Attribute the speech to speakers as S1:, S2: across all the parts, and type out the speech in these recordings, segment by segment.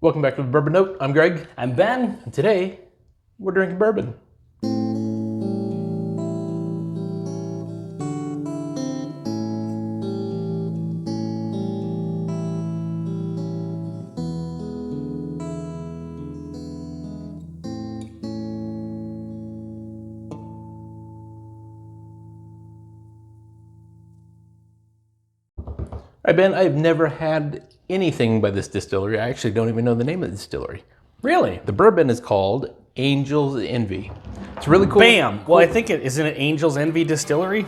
S1: Welcome back to the Bourbon Note. I'm Greg.
S2: I'm Ben.
S1: And today, we're drinking bourbon. All right, Ben, I've never had anything by this distillery. I actually don't even know the name of the distillery.
S2: Really?
S1: The bourbon is called Angel's Envy. It's really cool.
S2: Bam! Well, I think isn't it Angel's Envy Distillery?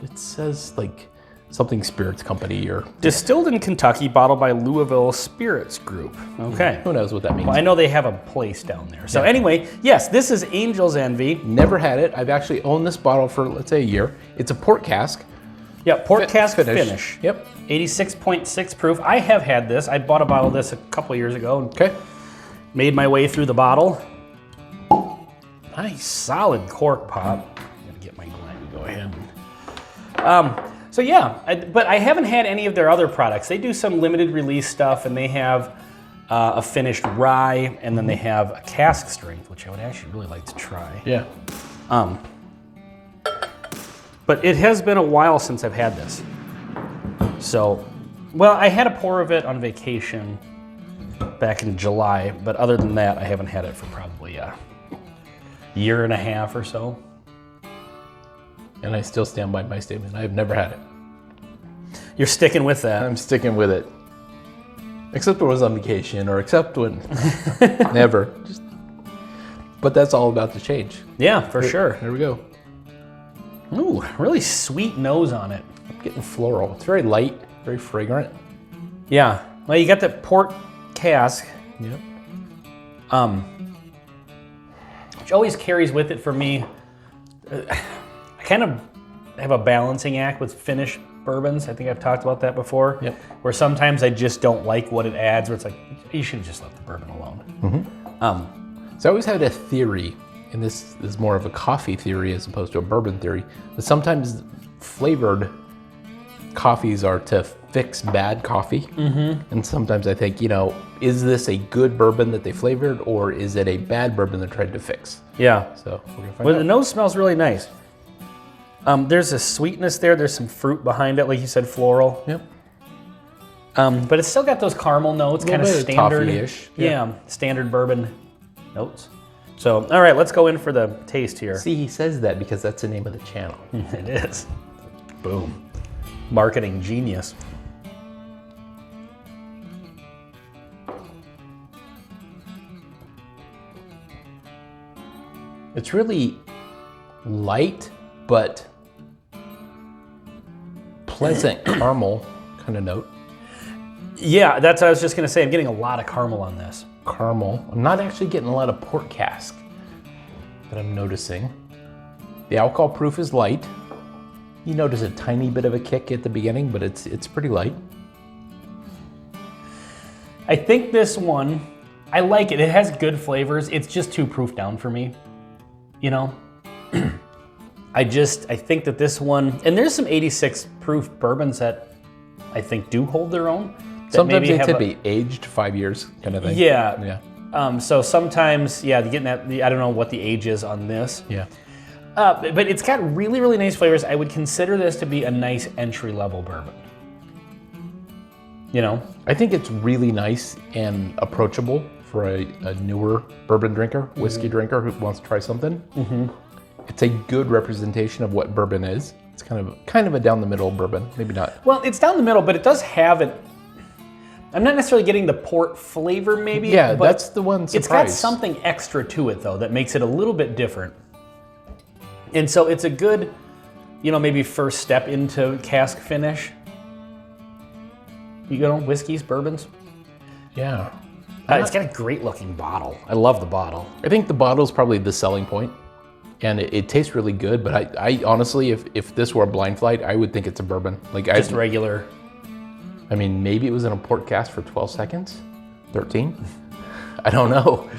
S1: It says like something spirits company or...
S2: Distilled in Kentucky, bottled by Louisville Spirits Group. Okay.
S1: Who knows what that means?
S2: Well, I know they have a place down there. So anyway, yes, this is Angel's Envy.
S1: Never had it. I've actually owned this bottle for, let's say, a year. It's a port cask.
S2: Yeah, port cask finish.
S1: Yep.
S2: 86.6 proof. I have had this. I bought a bottle of this a couple years ago.
S1: Okay.
S2: Made my way through the bottle. Nice, solid cork pop. I'm gonna get my gland to go ahead. So yeah, but I haven't had any of their other products. They do some limited release stuff, and they have a finished rye, and then they have a cask strength, which I would actually really like to try.
S1: Yeah.
S2: But it has been a while since I've had this. So, well, I had a pour of it on vacation back in July, but other than that, I haven't had it for probably a year and a half or so.
S1: And I still stand by my statement. I've never had it.
S2: You're sticking with that.
S1: I'm sticking with it. Except when I was on vacation, or except when... Never. But that's all about to change.
S2: Yeah, for sure.
S1: There we go.
S2: Ooh, really sweet nose on it.
S1: I'm getting floral. It's very light, very fragrant.
S2: Yeah. Well, you got the port cask.
S1: Yep.
S2: Which always carries with it for me. I kind of have a balancing act with finished bourbons. I think I've talked about that before.
S1: Yep.
S2: Where sometimes I just don't like what it adds, where it's like, you should have just left the bourbon alone.
S1: Mm-hmm. So I always had a theory, and this is more of a coffee theory as opposed to a bourbon theory, that sometimes flavored coffees are to fix bad coffee. Mm-hmm. And sometimes I think, is this a good bourbon that they flavored, or is it a bad bourbon they're trying to fix?
S2: Yeah.
S1: So we're gonna find
S2: Well,
S1: out.
S2: the nose smells really nice. There's a sweetness there. There's some fruit behind it, like you said, floral.
S1: Yep.
S2: But it's still got those caramel notes, kind of standard.
S1: Toffee-ish.
S2: Yeah, standard bourbon notes. So, all right, let's go in for the taste here.
S1: See, he says that because that's the name of the channel.
S2: It is. Boom. Marketing genius.
S1: It's really light, but pleasant caramel kind of note.
S2: Yeah, that's what I was just gonna say. I'm getting a lot of caramel on this.
S1: Caramel. I'm not actually getting a lot of port cask that I'm noticing. The alcohol proof is light. You notice a tiny bit of a kick at the beginning, but it's pretty light.
S2: I think this one, I like it. It has good flavors. It's just too proof down for me. I think that this one, and there's some 86 proof bourbons that I think do hold their own.
S1: Sometimes they could be aged 5 years kind of thing.
S2: Yeah.
S1: Yeah.
S2: So sometimes, getting that, I don't know what the age is on this.
S1: Yeah.
S2: But it's got really, really nice flavors. I would consider this to be a nice entry-level bourbon.
S1: I think it's really nice and approachable for a newer bourbon drinker, whiskey drinker who wants to try something. Mm-hmm. It's a good representation of what bourbon is. It's kind of a down the middle bourbon, maybe not.
S2: Well, it's down the middle, but it does have it. I'm not necessarily getting the port flavor, maybe.
S1: Yeah,
S2: but
S1: that's the one surprise.
S2: It's got something extra to it, though, that makes it a little bit different. And so it's a good, maybe first step into cask finish. Whiskeys, bourbons.
S1: Yeah.
S2: It's got a great looking bottle. I love the bottle.
S1: I think the bottle's probably the selling point, and it tastes really good, but I honestly, if this were a blind flight, I would think it's a bourbon.
S2: Just regular.
S1: I mean, maybe it was in a port cask for 12 seconds, 13. I don't know.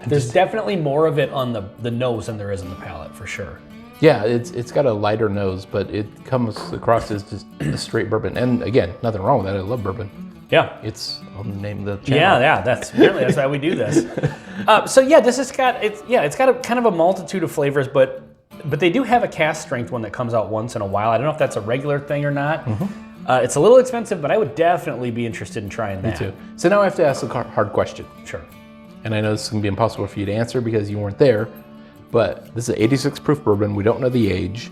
S2: There's definitely more of it on the nose than there is on the palate, for sure.
S1: Yeah, it's got a lighter nose, but it comes across as just a straight bourbon. And again, nothing wrong with that. I love bourbon.
S2: Yeah.
S1: I'll name the channel.
S2: Yeah, that's why we do this. So yeah, this has got it's got a kind of a multitude of flavors, but they do have a cask strength one that comes out once in a while. I don't know if that's a regular thing or not. It's a little expensive, but I would definitely be interested in trying that.
S1: Me too. So now I have to ask a hard question.
S2: Sure.
S1: And I know this is going to be impossible for you to answer because you weren't there, but this is an 86 proof bourbon. We don't know the age.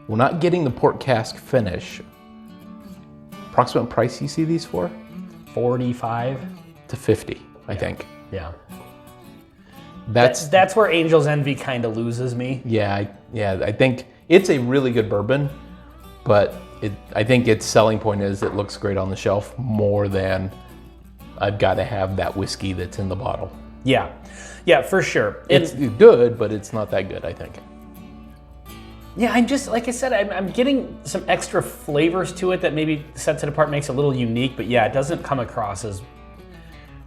S1: We're not getting the port cask finish. Approximate price you see these for?
S2: 45
S1: to 50, I think.
S2: Yeah.
S1: That's
S2: where Angel's Envy kind of loses me.
S1: Yeah, I think it's a really good bourbon, but I think its selling point is it looks great on the shelf more than I've got to have that whiskey that's in the bottle.
S2: Yeah, for sure.
S1: It's good, but it's not that good, I think.
S2: Yeah, I'm just, like I said, I'm getting some extra flavors to it that maybe sets it apart, makes it a little unique, but yeah, it doesn't come across as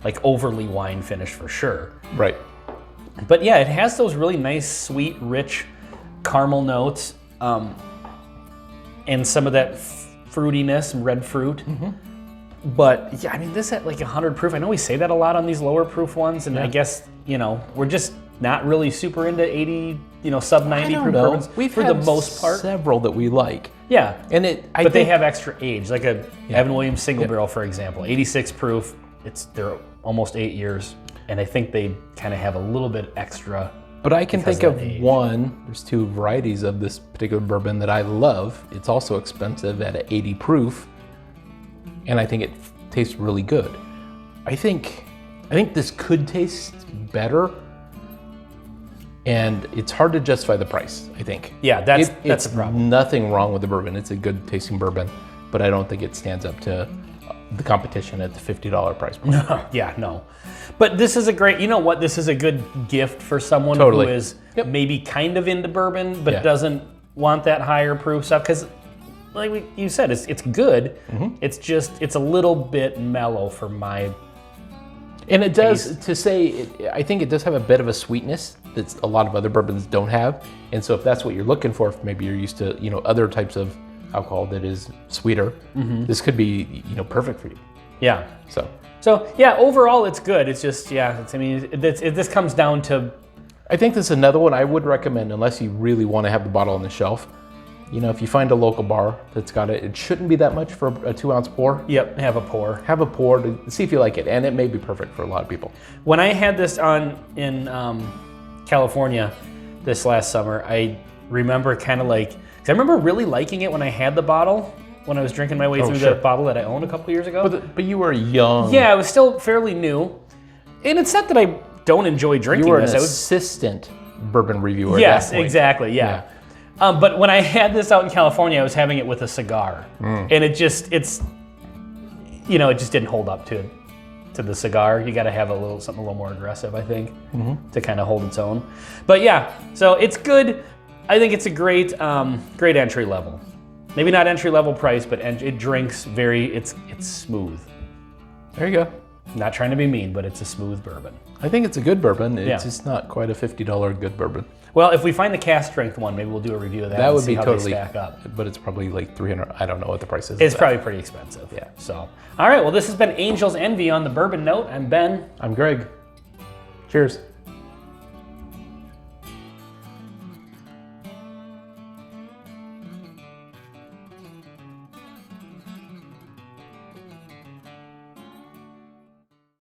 S2: like overly wine finished for sure.
S1: Right.
S2: But yeah, it has those really nice, sweet, rich caramel notes, and some of that fruitiness and red fruit. But yeah, I mean, this at like 100 proof, I know we say that a lot on these lower proof ones, and I guess, we're just not really super into 80, sub 90 proof bourbons.
S1: We've
S2: for
S1: had
S2: the most part.
S1: several that we like.
S2: Yeah,
S1: and
S2: they have extra age, like a Evan Williams single barrel, for example, 86 proof. They're almost 8 years, and I think they kind of have a little bit extra.
S1: But I can think of one. There's two varieties of this particular bourbon that I love. It's also expensive at 80 proof, and I think it tastes really good. I think this could taste better. And it's hard to justify the price, I think.
S2: Yeah, that's the problem.
S1: Nothing wrong with the bourbon. It's a good tasting bourbon, but I don't think it stands up to the competition at the $50 price point.
S2: No. But this is a great, this is a good gift for someone who is maybe kind of into bourbon, but doesn't want that higher proof stuff. Because like you said, it's good. It's just, it's a little bit mellow for my
S1: And it does, I think it does have a bit of a sweetness that a lot of other bourbons don't have. And so if that's what you're looking for, if maybe you're used to, other types of alcohol that is sweeter, this could be, perfect for you.
S2: Yeah.
S1: So
S2: yeah, overall it's good. It's just, this comes down to.
S1: I think this is another one I would recommend unless you really want to have the bottle on the shelf. If you find a local bar that's got it shouldn't be that much for a 2-ounce pour.
S2: Yep, have a pour.
S1: Have a pour to see if you like it, and it may be perfect for a lot of people.
S2: When I had this in California this last summer, I remember kind of like, because I remember really liking it when I had the bottle, when I was drinking my way through the bottle that I owned a couple years ago.
S1: But you were young.
S2: Yeah, I was still fairly new. And it's not that I don't enjoy drinking
S1: You were
S2: this.
S1: an assistant bourbon reviewer
S2: Yes,
S1: at that point.
S2: exactly, yeah. But when I had this out in California, I was having it with a cigar, and it just didn't hold up to the cigar. You got to have something a little more aggressive, I think, to kind of hold its own. But yeah, so it's good. I think it's a great entry level. Maybe not entry level price, but it drinks it's smooth.
S1: There you go.
S2: Not trying to be mean, but it's a smooth bourbon.
S1: I think it's a good bourbon. It's just not quite a $50 good bourbon.
S2: Well, if we find the cask strength one, maybe we'll do a review of that.
S1: That would
S2: see
S1: be
S2: how
S1: totally
S2: they stack up.
S1: But it's probably like $300. I don't know what the price is.
S2: It's probably pretty expensive.
S1: Yeah.
S2: So, all right. Well, this has been Angel's Envy on the Bourbon Note. I'm Ben.
S1: I'm Greg. Cheers.